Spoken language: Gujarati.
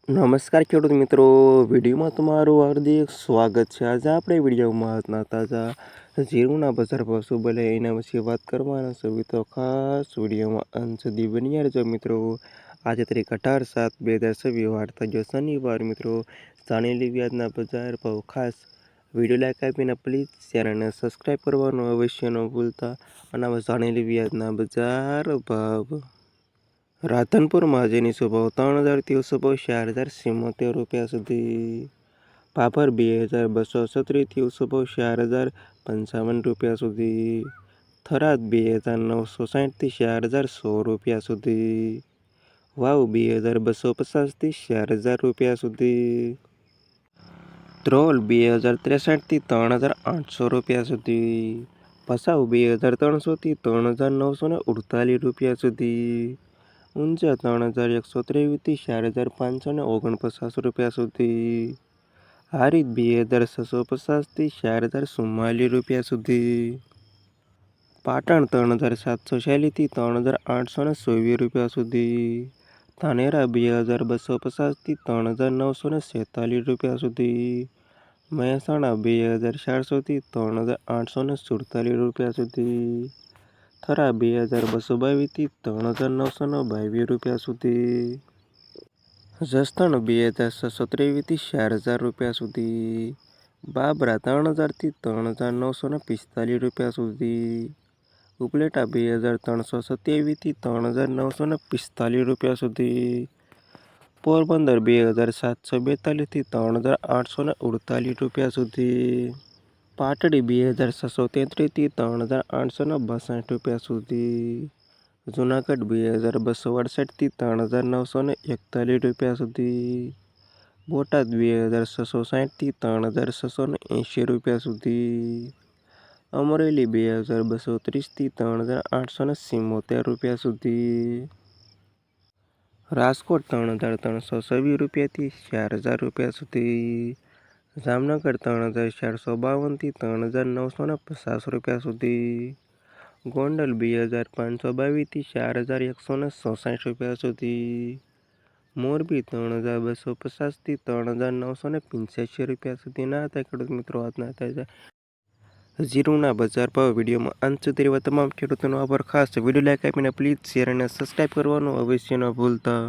નમસ્કાર ખેડૂત મિત્રો, વિડીયોમાં તમારું હાર્દિક સ્વાગત છે। આજે આપણે વિડીયોમાં આજના તાજા જીરુના બજાર ભાવ શું બોલે એના વિશે વાત કરવાના છે। તો ખાસ વિડીયોમાં અંત સુધી બન્યા રહેજો મિત્રો। આજે તારીખ 18/7/2026 વાર થયો શનિવાર મિત્રો। જાણેલી વ્યાજના બજાર ભાવ ખાસ વિડીયો લાઈક આપીને પ્લીઝ ચેનલને સબસ્ક્રાઈબ કરવાનું અવશ્ય ન ભૂલતા। અને જાણેલી વ્યાજના બજાર ભાવ રાધનપુરમાં આજની ભાવ 3000 ભાવ 4074 રૂપિયા સુધી। ભાભર 2236 ભાવ 4055 રૂપિયા સુધી। થરાદ 2960 થી 4100 રૂપિયા સુધી। વાવ 2250 થી 4000 રૂપિયા સુધી। ધ્રોલ 2063 થી 3800 રૂપિયા સુધી। ભચાઉ 2300 થી 3948 રૂપિયા સુધી। ઊંઝા 3123 થી 4549 રૂપિયા સુધી। હારીજ 2650 થી 4044 રૂપિયા સુધી। પાટણ 3740 થી 3824 રૂપિયા સુધી। ધાનેરા 2250 થી 3946 રૂપિયા સુધી। મહેસાણા 2400 થી 3847 રૂપિયા સુધી। થરા 2222 થી 3922 રૂપિયા સુધી। જસદણ 2623 થી 4000 રૂપિયા સુધી। બાબરા 3000 થી 3945 રૂપિયા સુધી। ઉપલેટા 2327 થી 3945 રૂપિયા સુધી। પોરબંદર 2742 થી 3848 રૂપિયા સુધી। પાટડી 2633 થી 3862 રૂપિયા સુધી। જુનાગઢ 2268 થી 3941 રૂપિયા સુધી। બોટાદ 2660 થી 3680 રૂપિયા સુધી। અમરેલી 2230 થી 3874 રૂપિયા સુધી। રાજકોટ 3326 રૂપિયા થી 4000 રૂપિયા સુધી। જામનગર 3452 થી 3950 રૂપિયા સુધી। ગોંડલ 2522 થી 4166 રૂપિયા સુધી। મોરબી 3250 થી 3985 રૂપિયા સુધી ના હતા ખેડૂત મિત્રો આજના તાજા જીરુના બજાર ભાવ વિડીયોમાં અંત સુધી રહેવા તમામ ખેડૂતોનો આભાર। ખાસ વિડીયો લાઈક આપીને પ્લીઝ શેર અને સબસ્ક્રાઈબ કરવાનું અવશ્ય ન ભૂલતા।